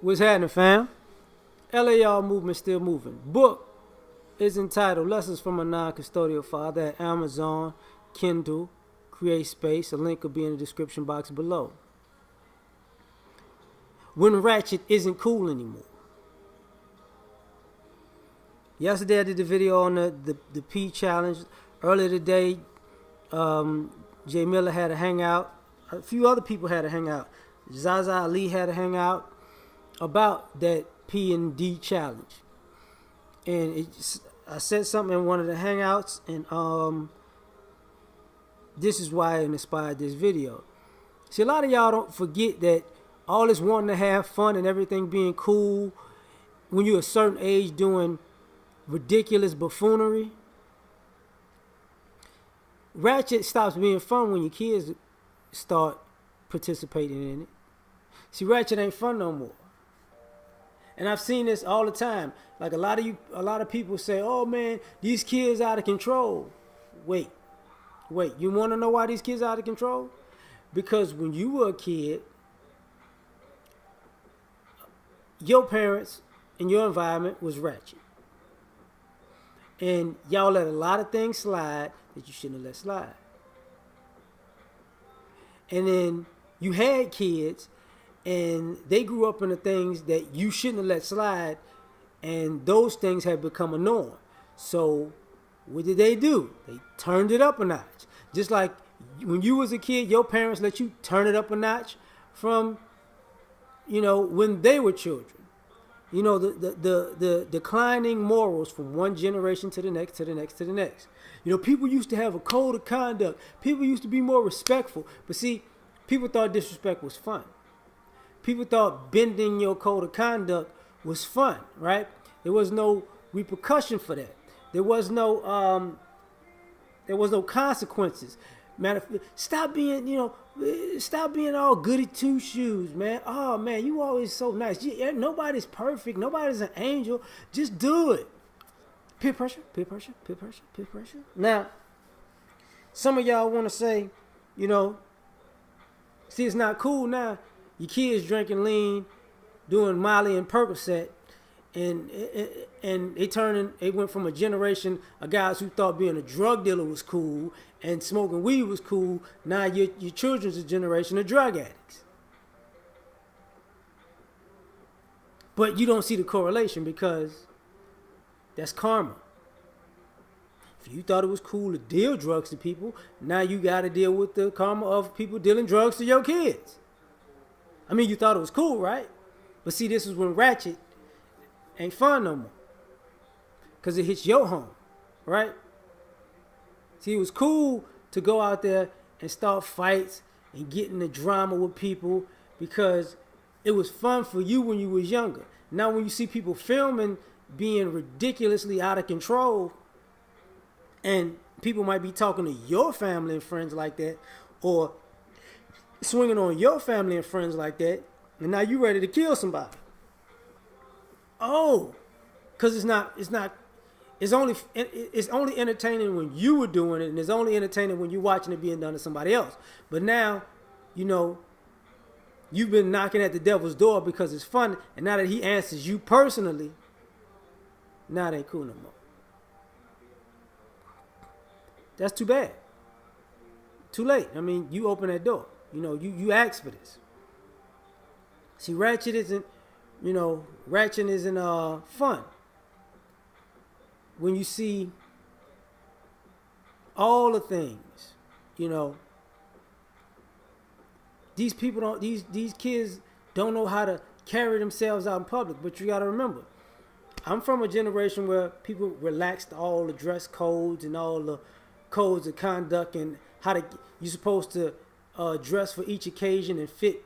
What's happening, fam? L.A.R. movement still moving. Book is entitled Lessons from a Non-Custodial Father at Amazon, Kindle, Create Space. A link will be in the description box below. When ratchet isn't cool anymore. Yesterday I did the video on the P challenge. Earlier today, Jay Miller had a hangout. A few other people had a hangout. Zaza Ali had a hangout about that P and D challenge. And I said something in one of the hangouts, and this is why it inspired this video. See, a lot of y'all don't forget that all this wanting to have fun and everything being cool when you're a certain age doing ridiculous buffoonery. Ratchet stops being fun when your kids start participating in it. See, ratchet ain't fun no more. And I've seen this all the time. Like a lot of people say, "Oh man, these kids out of control." Wait. You want to know why these kids are out of control? Because when you were a kid, your parents and your environment was ratchet. And y'all let a lot of things slide that you shouldn't have let slide. And then you had kids and they grew up in the things that you shouldn't have let slide, and those things have become a norm. So what did they do? They turned it up a notch. Just like when you was a kid, your parents let you turn it up a notch from, when they were children. The declining morals from one generation to the next, to the next, to the next. People used to have a code of conduct. People used to be more respectful. But see, people thought disrespect was fun. People thought bending your code of conduct was fun, right? There was no repercussion for that. There was no consequences. Stop being all goody two shoes, man. Oh man, you always so nice. Nobody's perfect. Nobody's an angel. Just do it. Peer pressure. Now, some of y'all want to say, see, it's not cool now. Your kids drinking lean, doing Molly and Percocet, and they went from a generation of guys who thought being a drug dealer was cool and smoking weed was cool. Now your children's a generation of drug addicts. But you don't see the correlation because that's karma. If you thought it was cool to deal drugs to people, now you got to deal with the karma of people dealing drugs to your kids. I mean, you thought it was cool, right? But see, this is when ratchet ain't fun no more. Because it hits your home, right? See, it was cool to go out there and start fights and get in the drama with people because it was fun for you when you was younger. Now when you see people filming being ridiculously out of control, and people might be talking to your family and friends like that, or swinging on your family and friends like that, and now you ready to kill somebody. Oh, because it's only entertaining when you were doing it, and it's only entertaining when you're watching it being done to somebody else. But now, you've been knocking at the devil's door because it's fun, and now that he answers you personally, now it ain't cool no more. That's too bad. Too late. I mean, you open that door. You asked for this. See, ratchet isn't fun. When you see all the things, these kids don't know how to carry themselves out in public. But you got to remember, I'm from a generation where people relaxed all the dress codes and all the codes of conduct and you're supposed to dress for each occasion and fit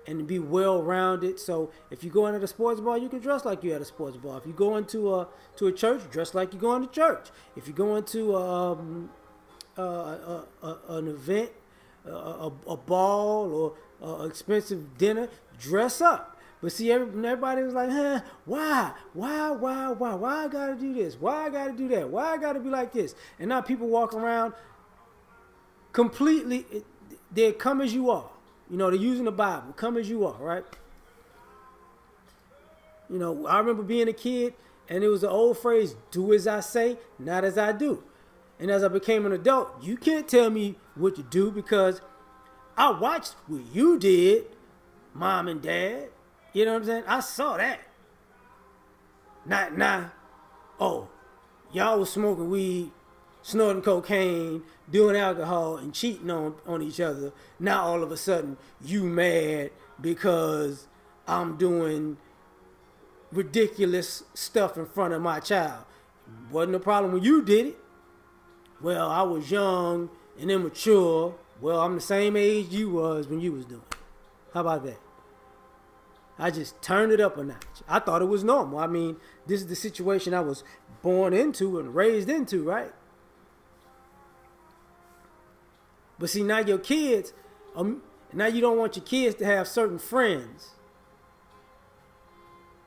and be well-rounded. So if you go into the sports bar, you can dress like you're at a sports bar. If you go into a church, dress like you're going to church. If you go into an event, a ball or an expensive dinner, dress up. But see, everybody was like, why I gotta do this? Why I gotta do that? Why I gotta be like this? And now people walk around completely, they're come as you are. They're using the Bible, come as you are, right? You know, I remember being a kid, and it was the old phrase, do as I say, not as I do. And as I became an adult, you can't tell me what to do because I watched what you did, mom and dad. You know what I'm saying? I saw that. Not, oh, y'all was smoking weed, snorting cocaine, doing alcohol, and cheating on each other. Now all of a sudden, you mad because I'm doing ridiculous stuff in front of my child. Wasn't a problem when you did it. Well, I was young and immature. Well, I'm the same age you was when you was doing it. How about that? I just turned it up a notch. I thought it was normal. I mean, this is the situation I was born into and raised into, right? But see, now your kids, now you don't want your kids to have certain friends.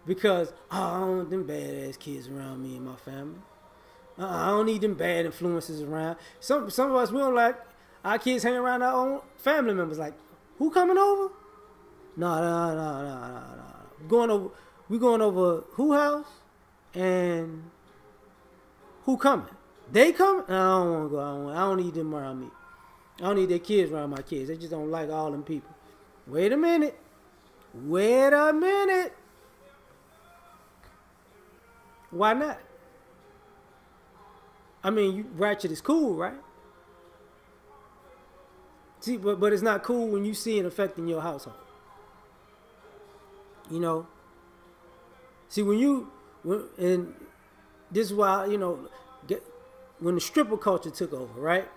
Because, I don't want them badass kids around me and my family. I don't need them bad influences around. Some of us, we don't like our kids hanging around our own family members. Like, who coming over? No. We going over who house? And who coming? They coming? I don't want to go. I don't need them around me. I don't need their kids around my kids. They just don't like all them people. Wait a minute. Why not? I mean, you ratchet is cool, right? See, but it's not cool when you see it affecting your household. You know? See, and this is why, when the stripper culture took over, right?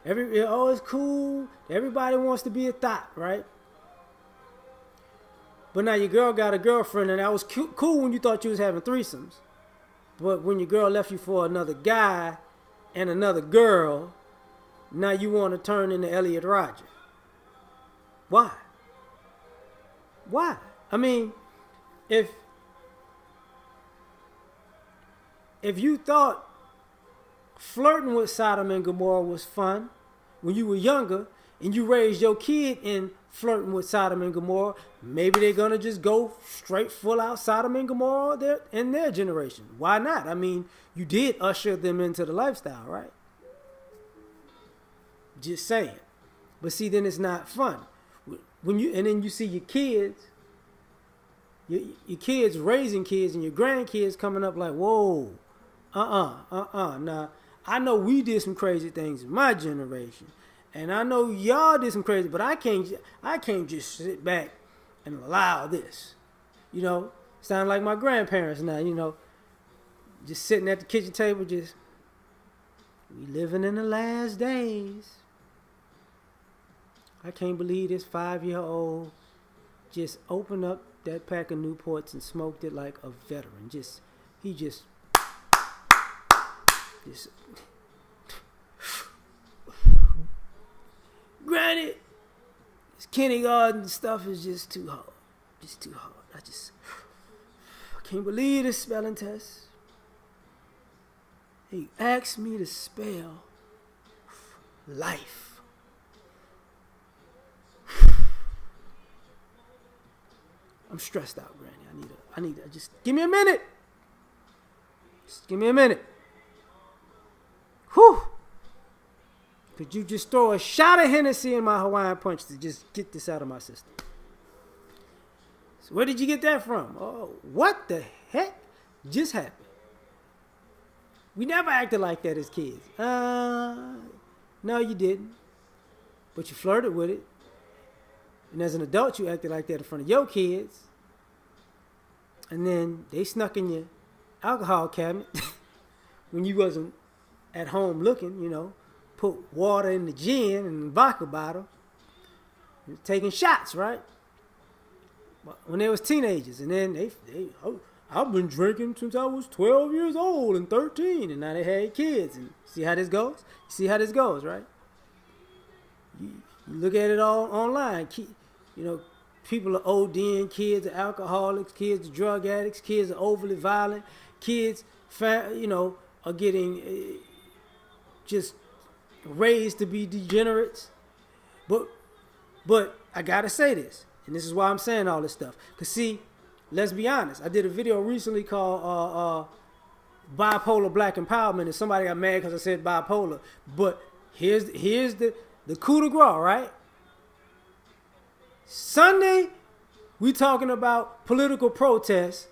It's cool. Everybody wants to be a thot, right? But now your girl got a girlfriend, and that was cool when you thought you was having threesomes. But when your girl left you for another guy and another girl, now you want to turn into L.A.R. Why? I mean, if you thought flirting with Sodom and Gomorrah was fun when you were younger, and you raised your kid in flirting with Sodom and Gomorrah, maybe they're going to just go straight full out Sodom and Gomorrah in their generation. Why not? I mean, you did usher them into the lifestyle, right? Just saying. But see, then it's not fun. And then you see your kids, your kids raising kids and your grandkids coming up like, whoa, Now, I know we did some crazy things in my generation. And I know y'all did some crazy, but I can't just sit back and allow this. Sound like my grandparents now, just sitting at the kitchen table, we living in the last days. I can't believe this 5-year-old just opened up that pack of Newports and smoked it like a veteran. He just granted, this kindergarten stuff is just too hard. I can't believe this spelling test. He asked me to spell life. I'm stressed out, Granny. I need to just give me a minute. Just give me a minute. Whew. Could you just throw a shot of Hennessy in my Hawaiian Punch to just get this out of my system? So where did you get that from? Oh, what the heck just happened? We never acted like that as kids. No, you didn't. But you flirted with it. And as an adult, you acted like that in front of your kids. And then they snuck in your alcohol cabinet when you wasn't at home looking, put water in the gin and the vodka bottle. Taking shots, right? When they was teenagers. And then I've been drinking since I was 12 years old and 13. And now they had kids. And see how this goes? Right? You look at it all online. People are ODing, kids are alcoholics, kids are drug addicts, kids are overly violent, kids, are getting just raised to be degenerates. But I gotta say this, and this is why I'm saying all this stuff. Cause see, let's be honest. I did a video recently called bipolar black empowerment, and somebody got mad because I said bipolar. But here's the coup de grace, right? Sunday, we talking about political protests.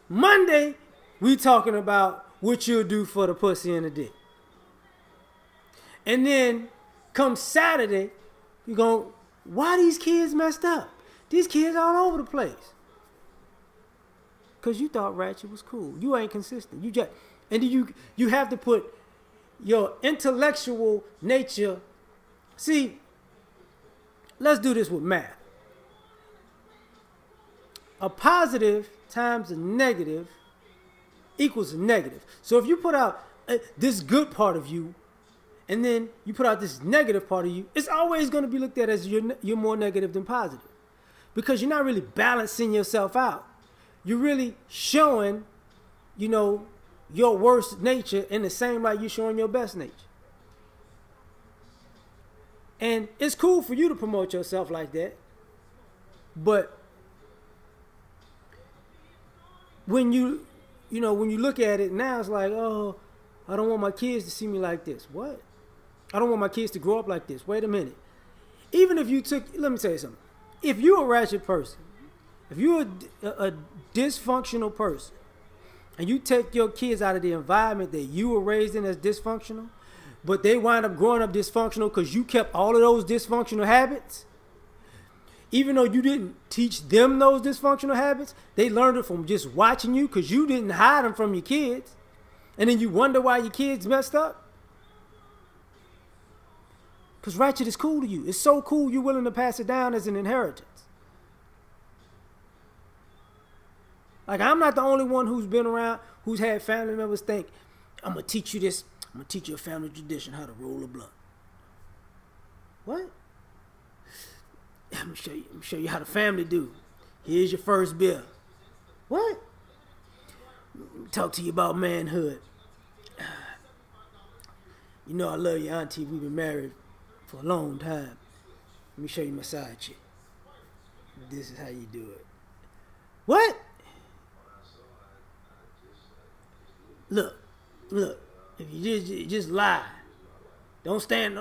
Monday, we talking about what you'll do for the pussy and the dick. And then come Saturday, you go, why these kids messed up? These kids all over the place. Because you thought ratchet was cool. You ain't consistent. And then you have to put your intellectual nature. See, let's do this with math. A positive times a negative equals a negative. So if you put out this good part of you, and then you put out this negative part of you, it's always going to be looked at as you're more negative than positive. Because you're not really balancing yourself out. You're really showing, your worst nature in the same light you're showing your best nature. And it's cool for you to promote yourself like that. But when you look at it now, it's like, oh, I don't want my kids to see me like this. What? I don't want my kids to grow up like this. Wait a minute. Even if let me tell you something. If you're a ratchet person, if you're a dysfunctional person, and you take your kids out of the environment that you were raised in as dysfunctional, but they wind up growing up dysfunctional because you kept all of those dysfunctional habits, even though you didn't teach them those dysfunctional habits, they learned it from just watching you because you didn't hide them from your kids. And then you wonder why your kids messed up. Because ratchet is cool to you. It's so cool you're willing to pass it down as an inheritance. Like, I'm not the only one who's been around, who's had family members think, I'm going to teach you this. I'm going to teach you a family tradition, how to roll a blunt. What? I'm going to show you how the family do. Here's your first beer. What? Talk to you about manhood. You know I love your auntie. We've been married for a long time. Let me show you my side chick. This is how you do it. What? Look. If you just lie, don't stand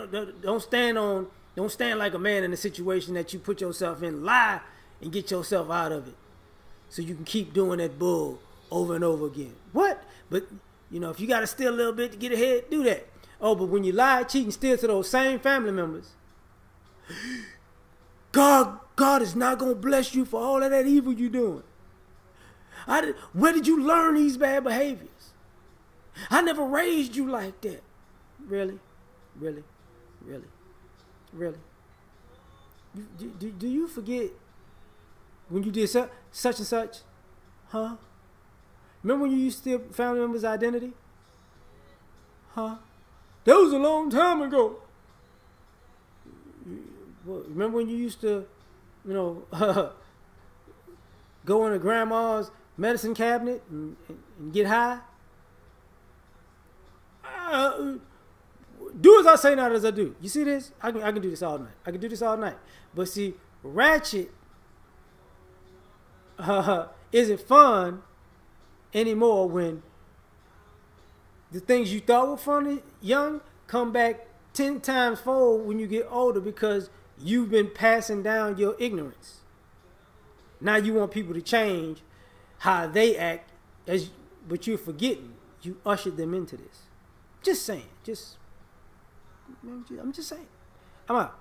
like a man in a situation that you put yourself in. Lie and get yourself out of it, so you can keep doing that bull over and over again. What? But if you got to steal a little bit to get ahead, do that. Oh, but when you lie, cheat, and steal to those same family members, God is not gonna bless you for all of that evil you're doing. Where did you learn these bad behaviors? I never raised you like that. Really? Do you forget when you did such and such? Huh? Remember when you used to steal family members' identity? Huh? That was a long time ago. Remember when you used to, go into grandma's medicine cabinet and get high? Do as I say, not as I do. You see this? I can do this all night. But see, ratchet isn't fun anymore when the things you thought were funny young come back 10 times fold when you get older because you've been passing down your ignorance. Now you want people to change how they act, but you're forgetting you ushered them into this. Just saying. I'm just saying. I'm out.